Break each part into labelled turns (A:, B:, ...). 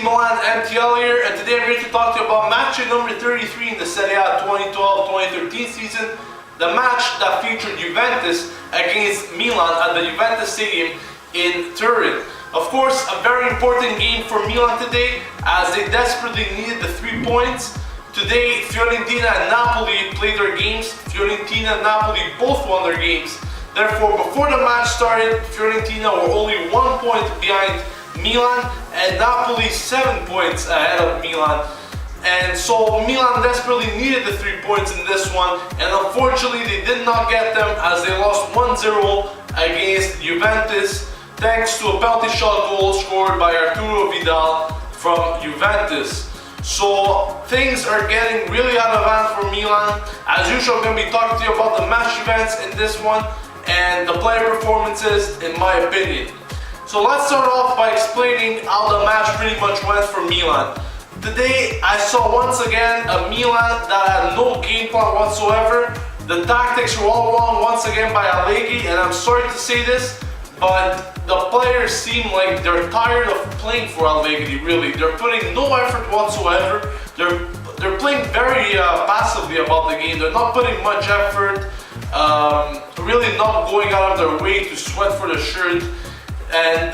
A: AC Milan MTL here, and today I'm here to talk to you about match number 33 in the Serie A 2012-2013 season. The match that featured Juventus against Milan at the Juventus Stadium in Turin. Of course, a very important game for Milan today, as they desperately needed the 3 points. Today, Fiorentina and Napoli played their games. Fiorentina and Napoli both won their games. Therefore, before the match started, Fiorentina were only 1 point behind Milan, and Napoli 7 points ahead of Milan. And so Milan desperately needed the 3 points in this one, and unfortunately they did not get them, as they lost 1-0 against Juventus, thanks to a penalty shot goal scored by Arturo Vidal from Juventus. So things are getting really out of hand for Milan. As usual, I'm going to be talking to you about the match events in this one and the player performances, in my opinion. So let's start off by explaining how the match pretty much went for Milan. Today I saw once again a Milan that had no game plan whatsoever. The tactics were all wrong once again by Allegri, and I'm sorry to say this, but the players seem like they're tired of playing for Allegri, really. They're putting no effort whatsoever. They're playing very passively about the game. They're not putting much effort, really not going out of their way to sweat for the shirt. And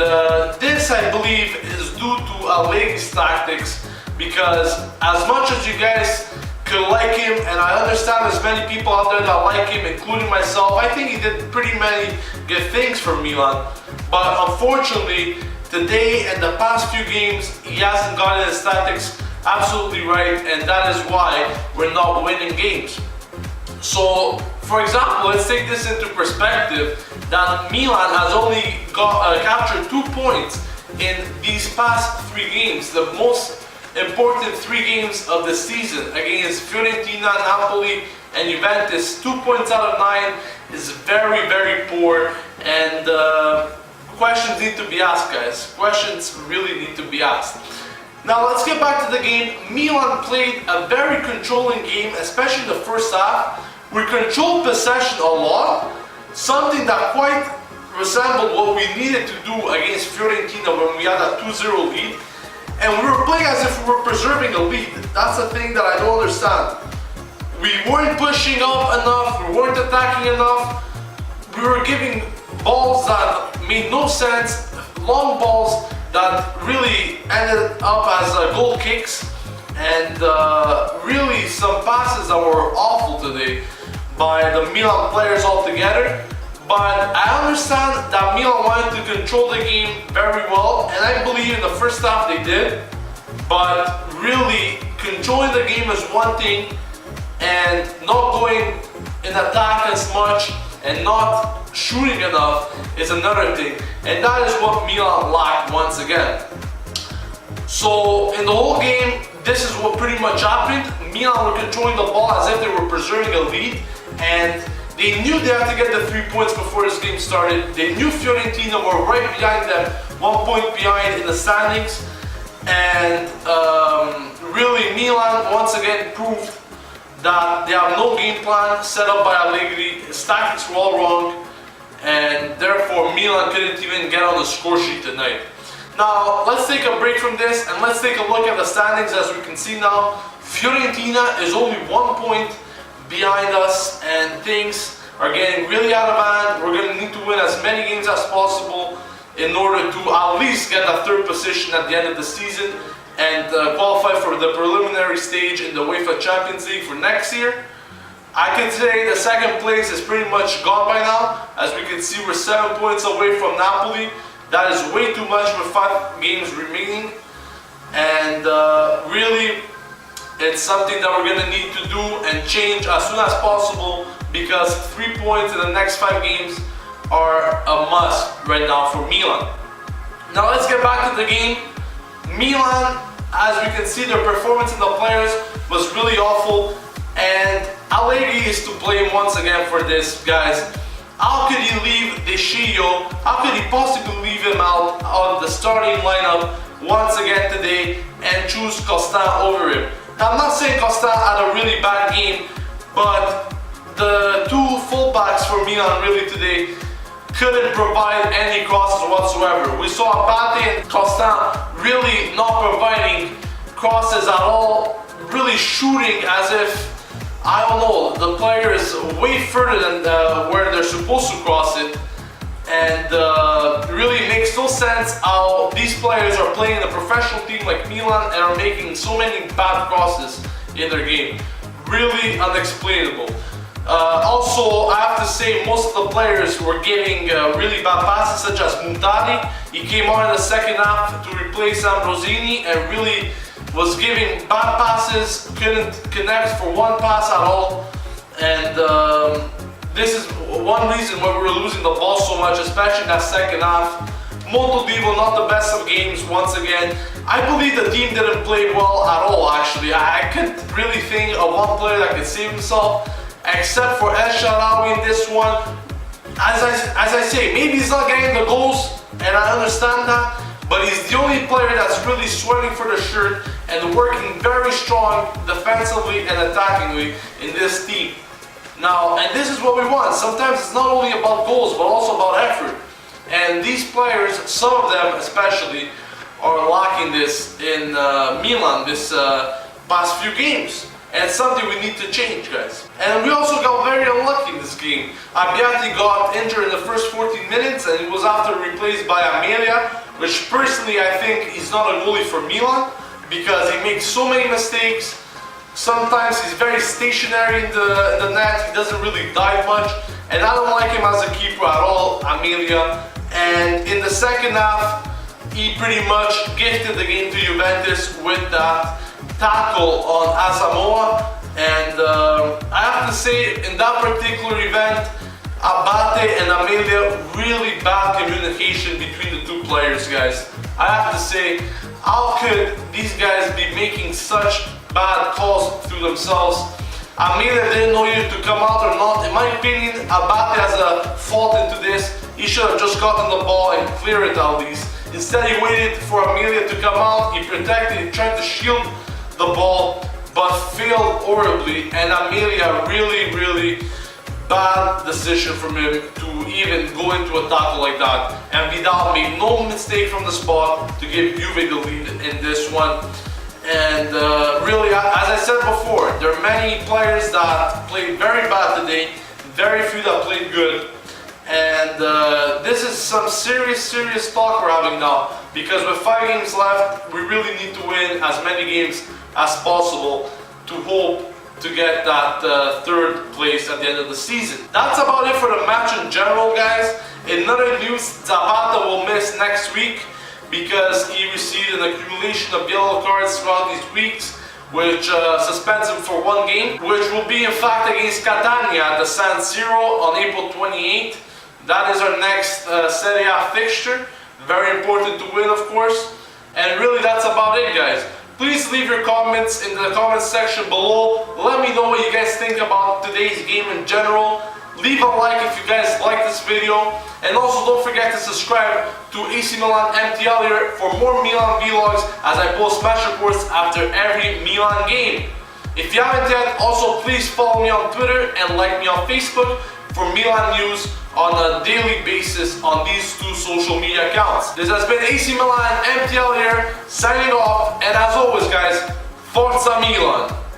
A: this, I believe, is due to Allegri's tactics, because as much as you guys could like him, and I understand there's many people out there that like him, including myself, I think he did pretty many good things for Milan. But unfortunately, today and the past few games, he hasn't gotten his tactics absolutely right, and that is why we're not winning games. So, for example, let's take this into perspective, that Milan has only captured 2 points in these past 3 games, the most important 3 games of the season against Fiorentina, Napoli, and Juventus. 2 points out of 9 is very, very poor, and questions need to be asked, guys. Questions really need to be asked. Now let's get back to the game. Milan played a very controlling game, especially in the first half. We controlled possession a lot, something that quite resembled what we needed to do against Fiorentina when we had a 2-0 lead. And we were playing as if we were preserving a lead. That's the thing that I don't understand. We weren't pushing up enough, we weren't attacking enough. We were giving balls that made no sense, long balls that really ended up as goal kicks, and really some passes that were awful today by the Milan players altogether. But I understand that Milan wanted to control the game very well, and I believe in the first half they did. But really, controlling the game is one thing, and not going in attack as much and not shooting enough is another thing. And that is what Milan lacked once again. So in the whole game, this is what pretty much happened. Milan were controlling the ball as if they were preserving a lead, and they knew they had to get the 3 points before this game started. They knew Fiorentina were right behind them, 1 point behind in the standings. And really, Milan once again proved that they have no game plan set up by Allegri. His tactics were all wrong, and therefore Milan couldn't even get on the score sheet tonight. Now let's take a break from this and let's take a look at the standings. As we can see now, Fiorentina is only 1 point behind us, and things are getting really out of hand. We're going to need to win as many games as possible in order to at least get a 3rd position at the end of the season and qualify for the preliminary stage in the UEFA Champions League for next year. I can say the 2nd place is pretty much gone by now. As we can see, we're 7 points away from Napoli. That is way too much with 5 games remaining, and really, it's something that we're going to need to do and change as soon as possible, because 3 points in the next 5 games are a must right now for Milan. Now let's get back to the game. Milan, as we can see, their performance in the players was really awful, and Allegri is to blame once again for this, guys. How could he leave De Sciglio? How could he possibly leave him out on the starting lineup once again today and choose Costin over him? Now, I'm not saying Costin had a really bad game, but the 2 fullbacks for Milan really today couldn't provide any crosses whatsoever. We saw Abate and Costin really not providing crosses at all, really shooting as if, I don't know, the player is way further than where they're supposed to cross it. And really makes no sense how these players are playing in a professional team like Milan and are making so many bad crosses in their game. Really unexplainable. Also, I have to say, most of the players were giving really bad passes, such as Muntari. He came on in the second half to replace Ambrosini and really was giving bad passes, couldn't connect for one pass at all. And this is one reason why we were losing the ball so much, especially in that second half. Montolivo, not the best of games once again. I believe the team didn't play well at all, actually. I couldn't really think of one player that could save himself, except for El Shaarawy in this one. As I say, maybe he's not getting the goals, and I understand that, but he's the only player that's really sweating for the shirt and working very strong defensively and attackingly in this team. Now, and this is what we want. Sometimes it's not only about goals, but also about effort. And these players, some of them especially, are lacking this in Milan this past few games. And it's something we need to change, guys. And we also got very unlucky in this game. Abbiati got injured in the first 14 minutes and he was after replaced by Amelia, which personally I think is not a goalie for Milan because he makes so many mistakes. Sometimes he's very stationary in the net, he doesn't really dive much, and I don't like him as a keeper at all, Amelia. And in the second half, he pretty much gifted the game to Juventus with that tackle on Asamoah. And I have to say, in that particular event, Abate and Amelia, really bad communication between the two players, guys. I have to say, how could these guys be making such bad calls through themselves? Amelia didn't know either to come out or not. In my opinion, Abate has a fault into this. He should have just gotten the ball and cleared it at least. Instead, he waited for Amelia to come out. He protected, he tried to shield the ball, but failed horribly. And Amelia, really bad decision from him to even go into a tackle like that. And Vidal made no mistake from the spot to give Juve the lead in this one. And really, as I said before, there are many players that played very bad today, very few that played good. And this is some serious talk we're having now, because with 5 games left, we really need to win as many games as possible to hope to get that third place at the end of the season. That's about it for the match in general, guys. In other news, Zapata will miss next week because he received an accumulation of yellow cards throughout these weeks, which suspends him for 1 game, which will be in fact against Catania at the San Siro on April 28th. That is our next Serie A fixture. Very important to win, of course. And really, that's about it, guys. Please leave your comments in the comment section below. Let me know what you guys think about today's game in general. Leave a like if you guys like this video. And also don't forget to subscribe to AC Milan MTL here for more Milan vlogs as I post match reports after every Milan game. If you haven't yet, also please follow me on Twitter and like me on Facebook for Milan news on a daily basis on these 2 social media accounts. This has been AC Milan MTL here, signing off, and as always guys, Forza Milan!